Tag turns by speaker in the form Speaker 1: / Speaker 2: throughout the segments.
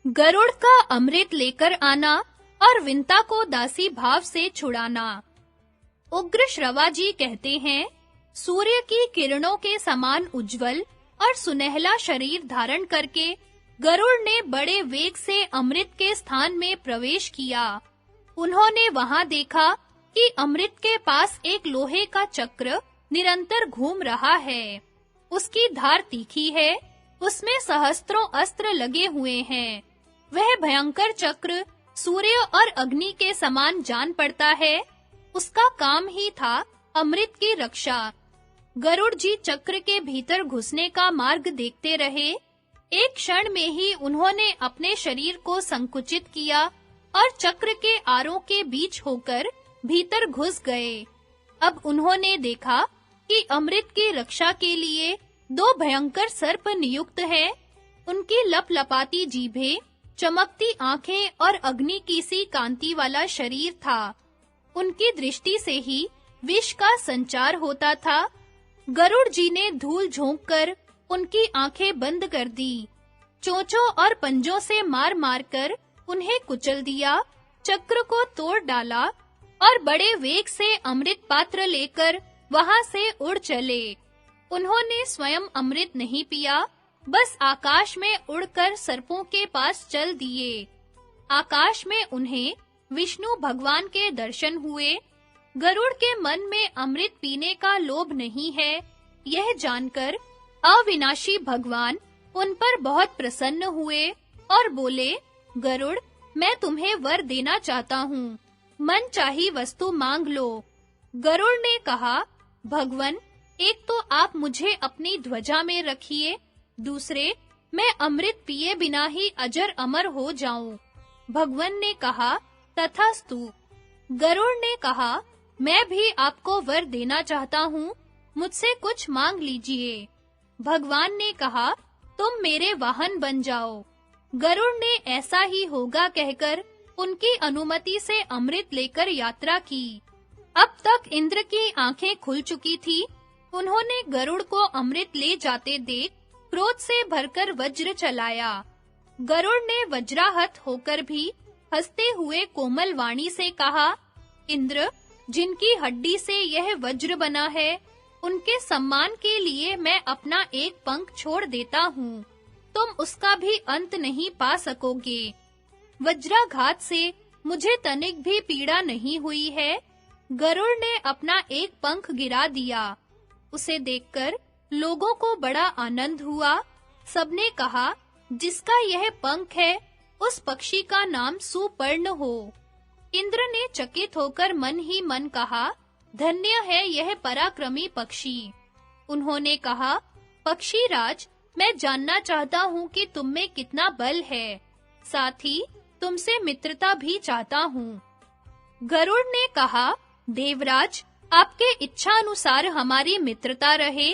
Speaker 1: गरुड़ का अमृत लेकर आना और विंता को दासी भाव से छुड़ाना। उग्र श्रवा जी कहते हैं, सूर्य की किरणों के समान उज्जवल और सुनहला शरीर धारण करके गरुड़ ने बड़े वेग से अमृत के स्थान में प्रवेश किया। उन्होंने वहां देखा कि अमृत के पास एक लोहे का चक्र निरंतर घूम रहा है। उसकी धार तीखी है, उसमें सहस्त्रों अस्त्र लगे हुए हैं। वह भयंकर चक्र सूर्य और अग्नि के समान जान पड़ता है। उसका काम ही था अमृत की रक्षा। गरुड़ जी चक्र के भीतर घुसने का मार्ग देखते रहे। एक क्षण में ही उन्होंने अपने शरीर को संकुचित किया और चक्र के आरों के बीच होकर भीतर घुस गए। अब उन्होंने देखा कि अमृत की रक्षा के लिए दो भयंकर सर्प नियुक्त हैं। उनकी लपलपाती जीभें, चमकती आंखें और अग्नि की सी कांति वाला शरीर था। उनकी दृष्टि से ही विष का संचार होता था। गरुड़ जी ने धूल झोंककर उनकी आंखें बंद कर दी। चोंचों और पंजों से मार-मार कर उन्हें कुचल दिया, चक्र को तोड़ डाला और बड़े वेग से अमृत पात्र लेकर वहां से उड़ चले। उन्होंने स्वयं अमृत नहीं पिया, बस आकाश में उड़कर सर्पों के पास चल दिए। आकाश में उन्हें विष्णु भगवान के दर्शन हुए। गरुड़ के मन में अमृत पीने का लोभ नहीं है, यह जानकर अविनाशी भगवान उन पर बहुत प्रसन्न हुए और बोले, गरुड़, मैं तुम्हें वर देना चाहता हूँ, मनचाही वस्तु मांग लो। गरुड़ ने कहा, भगवन, एक तो आप मुझे अपनी ध्वजा में रखिए, दूसरे मैं अमृत पिए बिना ही अजर अमर हो जाऊं। भगवन ने कहा, तथास्तु। गरुड़ ने कहा, मैं भी आपको वर देना चाहता हूँ, मुझसे कुछ मांग लीजिए। भगवान ने कहा, तुम मेरे वाहन बन जाओ। गरुड़ ने ऐसा ही होगा कहकर उनकी अनुमति से अमृत लेकर यात्रा की। अब तक इंद्र की आंखें खुल चुकी थी। उन्होंने गरुड़ को अमृत ले जाते देख क्रोध से भरकर वज्र चलाया। गरुड़ ने वज्राहत होकर भी हंसते हुए कोमल वाणी से कहा, इंद्र, जिनकी हड्डी से यह वज्र बना है, उनके सम्मान के लिए मैं अपना एक पंख छोड़ देता हूँ। तुम उसका भी अंत नहीं पा सकोगे। वज्राघात से मुझे तनिक भी पीड़ा नहीं हुई है। गरुड़ ने अपना एक पंख गिरा दिया। उसे देखकर लोगों को बड़ा आनंद हुआ। सबने कहा, जिसका यह पंख है, उस पक्षी का नाम सुपर्ण हो। इंद्र ने चकित होकर मन ही मन कहा, धन्य है यह पराक्रमी पक्षी। उन्होंने कहा, पक्षीराज, मैं जानना चाहता हूँ कि तुम में कितना बल है, साथ ही तुमसे मित्रता भी चाहता हूँ। गरुड़ ने कहा, देवराज, आपके इच्छा अनुसार हमारी मित्रता रहे।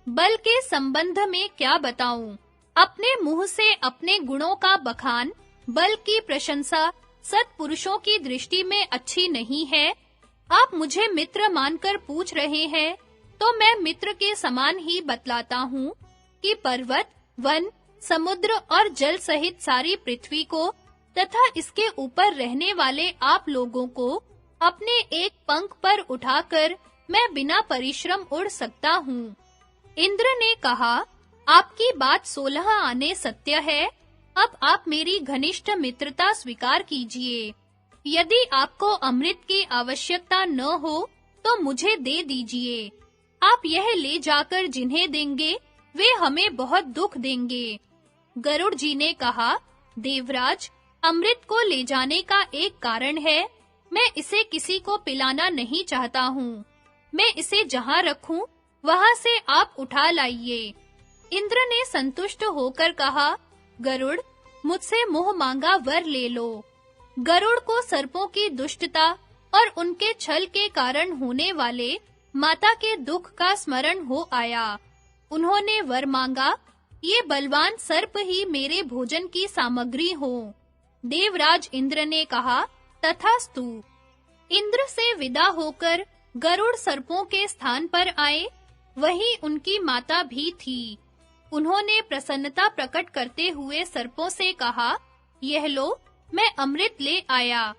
Speaker 1: बल के संबंध में क्या बताऊं? अपने मुंह से अपने गुणों का बखान, बल की प्रशंसा सत्पुरुषों की दृष्टि में अच्छी नहीं है। आप मुझे मित्र मानकर पूछ रहे हैं, तो मैं मित्र के समान ही बतलाता हूँ कि पर्वत, वन, समुद्र और जल सहित सारी पृथ्वी को तथा इसके ऊपर रहने वाले आप लोगों को अपने एक पंख पर उठाकर मैं बिना परिश्रम उड़ सकता हूँ। इंद्र ने कहा, आपकी बात 16 आने सत्य है। अब आप मेरी घनिष्ठ मित्रता स्वीकार कीजिए। यदि आपको अमृत की आवश्यकता न हो, तो मुझे दे दीजिए। आप यह ले जाकर जिन्हें देंगे, वे हमें बहुत दुख देंगे। गरुड़ जी ने कहा, देवराज, अमृत को ले जाने का एक कारण है। मैं इसे किसी को पिलाना नहीं चाहता हूँ। मैं इसे जहाँ रखूं, वहाँ से आप उठा लाइए। इंद्र ने संतुष्ट होकर कहा, गरुड़, मुझसे मुँह मांगा वर ले लो। गरुड़ को सर्पों की दुष्टता और उनके छल के कारण होने वाले माता के दुख का स्मरण हो आया। उन्होंने वर मांगा, ये बलवान सर्प ही मेरे भोजन की सामग्री हो। देवराज इंद्र ने कहा, तथास्तु। इंद्र से विदा होकर गरुड़ सर्पों के स्थान पर आए। वहीं उनकी माता भी थी। उन्होंने प्रसन्नता प्रकट करते हुए सर्पों से कहा, यह लो, मैं अमृत ले आया,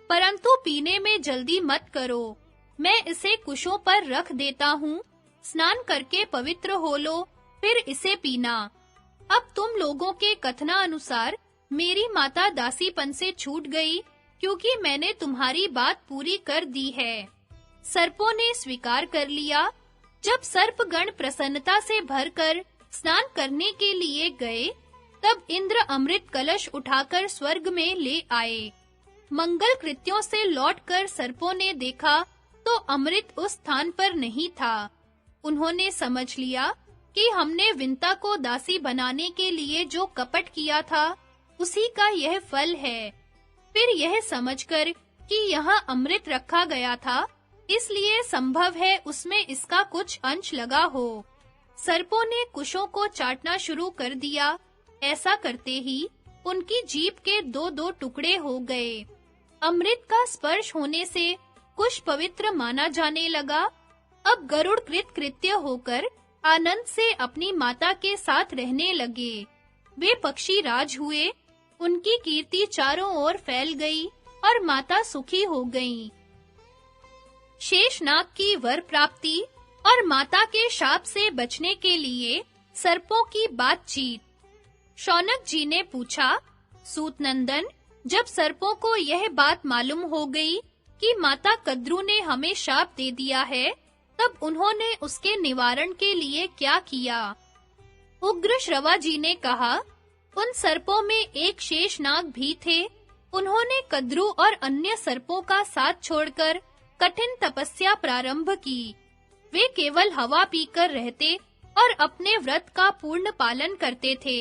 Speaker 1: परंतु पीने में जल्दी मत करो। मैं इसे कुशों पर रख देता हूँ, स्नान करके पवित्र हो लो, फिर इसे पीना। अब तुम लोगों के कथनानुसार मेरी माता दासीपन से छूट गई, क्योंकि मैंने तुम्हारी बात पूरी कर दी है। सर्पों ने स्वीकार कर लिया। जब सर्पगण प्रसन्नता से भरकर स्नान करने के लिए गए, तब इंद्र अमृत कलश उठाकर स्वर्ग में ले आए। मंगल कृत्यों से लौटकर सर्पों ने देखा तो अमृत उस स्थान पर नहीं था। उन्होंने समझ लिया कि हमने विंता को दासी बनाने के लिए जो कपट किया था, उसी का यह फल है। फिर यह समझकर कि यहाँ अमृत रखा गया था, इसलिए संभव है उसमें इसका कुछ अंश लगा हो। सर्पों ने कुशों को चाटना शुरू कर दिया। ऐसा करते ही उनकी जीभ के दो-दो टुकड़े हो गए। अमृत का स्पर्श होने से कुश पवित्र माना जाने लगा। अब गरुड़ कृत्य होकर आनंद से अपनी माता के साथ रहने लगे। वे पक्षी राज हुए। उनकी कीर्ति चारों ओर फैल गई और माता सुखी हो गईं। शेषनाग की वर प्राप्ति और माता के शाप से बचने के लिए सर्पों की बातचीत। शौनक जी ने पूछा, सूत नंदन, जब सर्पों को यह बात मालूम हो गई कि माता कद्रू ने हमें शाप दे दिया है, तब उन्होंने उसके निवारण के लिए क्या किया? उग्र श्रवा जी ने कहा, उन सर्पों में एक शेषनाग भी थे। उन्होंने कद्रू और अन्य सर्पों का साथ छोड़कर कठिन तपस्या प्रारंभ की। वे केवल हवा पीकर रहते और अपने व्रत का पूर्ण पालन करते थे।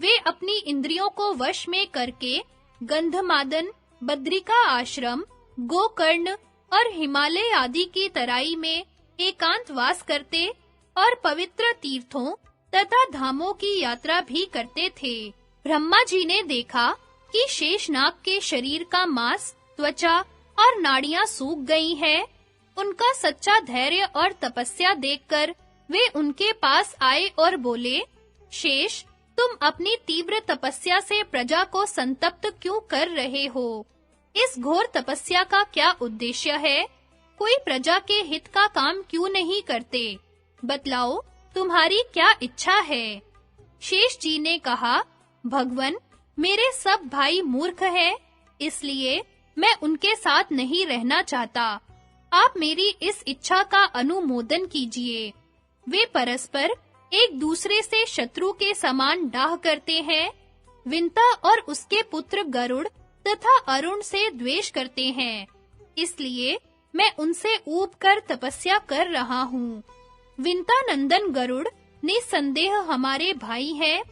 Speaker 1: वे अपनी इंद्रियों को वश में करके गंधमादन, बद्रिका आश्रम, गोकर्ण और हिमालय आदि की तराई में एकांत वास करते और पवित्र तीर्थों तथा धामों की यात्रा भी करते थे। ब्रह्मा जी ने देखा कि शेषनाग के शरीर का मांस, त्वचा और नाड़ियां सूख गई हैं। उनका सच्चा धैर्य और तपस्या देखकर वे उनके पास आए और बोले, शेष, तुम अपनी तीव्र तपस्या से प्रजा को संतप्त क्यों कर रहे हो? इस घोर तपस्या का क्या उद्देश्य है? कोई प्रजा के हित का काम क्यों नहीं करते? बतलाओ, तुम्हारी क्या इच्छा है? शेष जी ने कहा, भगवन, मेरे सब भाई मूर्ख हैं, इसलिए मैं उनके साथ नहीं रहना चाहता। आप मेरी इस इच्छा का अनुमोदन कीजिए। वे परस्पर एक दूसरे से शत्रु के समान डाह करते हैं। विंता और उसके पुत्र गरुड़ तथा अरुण से द्वेष करते हैं। इसलिए मैं उनसे ऊब कर तपस्या कर रहा हूँ। विंता नंदन गरुड़ निसंदेह हमारे भाई हैं।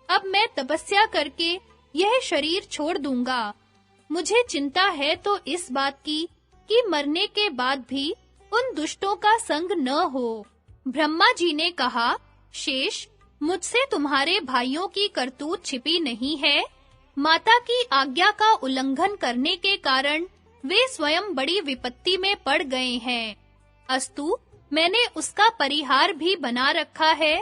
Speaker 1: अब मैं तपस्या करके यह शरीर छोड़ दूंगा। मुझे चिंता है तो इस बात की कि मरने के बाद भी उन दुष्टों का संग न हो। ब्रह्मा जी ने कहा, शेष, मुझसे तुम्हारे भाइयों की करतूत छिपी नहीं है। माता की आज्ञा का उल्लंघन करने के कारण वे स्वयं बड़ी विपत्ति में पड़ गए हैं। अस्तु, मैंने उसका परिहार भी बना रखा है।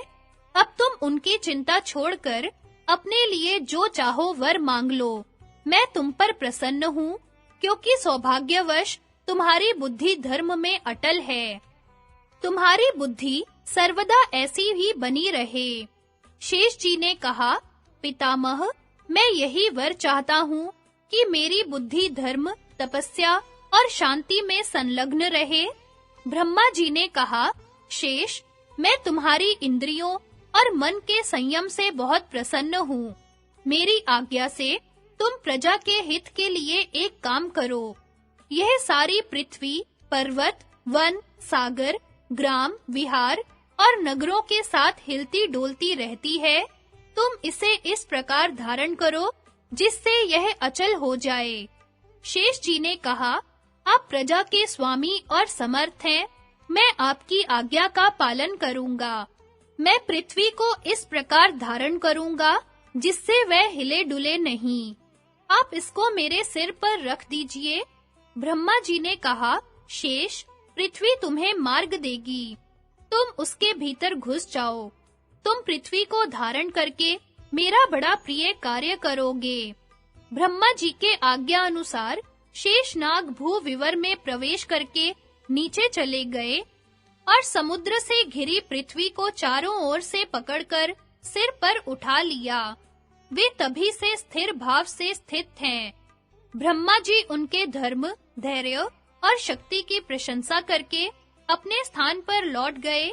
Speaker 1: अब तुम उनकी चिंता छोड़कर अपने लिए जो चाहो वर मांग लो। मैं तुम पर प्रसन्न हूँ, क्योंकि सौभाग्यवश तुम्हारी बुद्धि धर्म में अटल है। तुम्हारी बुद्धि सर्वदा ऐसी ही बनी रहे। शेष जी ने कहा, पितामह, मैं यही वर चाहता हूँ कि मेरी बुद्धि धर्म, तपस्या और शांति में संलग्न रहे। ब्रह्मा जी ने कहा, शेष, मैं तुम्हारी इंद्रियों और मन के संयम से बहुत प्रसन्न हूँ। मेरी आज्ञा से तुम प्रजा के हित के लिए एक काम करो। यह सारी पृथ्वी, पर्वत, वन, सागर, ग्राम, विहार और नगरों के साथ हिलती डोलती रहती है। तुम इसे इस प्रकार धारण करो जिससे यह अचल हो जाए। शेष जी ने कहा, आप प्रजा के स्वामी और समर्थ हैं। मैं आपकी आज्ञा का पालन करूंगा। मैं पृथ्वी को इस प्रकार धारण करूंगा जिससे वह हिले डुले नहीं। आप इसको मेरे सिर पर रख दीजिए। ब्रह्मा जी ने कहा, शेष, पृथ्वी तुम्हें मार्ग देगी। तुम उसके भीतर घुस जाओ। तुम पृथ्वी को धारण करके मेरा बड़ा प्रिय कार्य करोगे। ब्रह्मा जी के आज्ञा अनुसार शेषनाग भूविवर में प्रवेश करके नीचे चले गए और समुद्र से घिरी पृथ्वी को चारों ओर से पकड़कर सिर पर उठा लिया। वे तभी से स्थिर भाव से स्थित हैं। ब्रह्मा जी उनके धर्म, धैर्य और शक्ति की प्रशंसा करके अपने स्थान पर लौट गए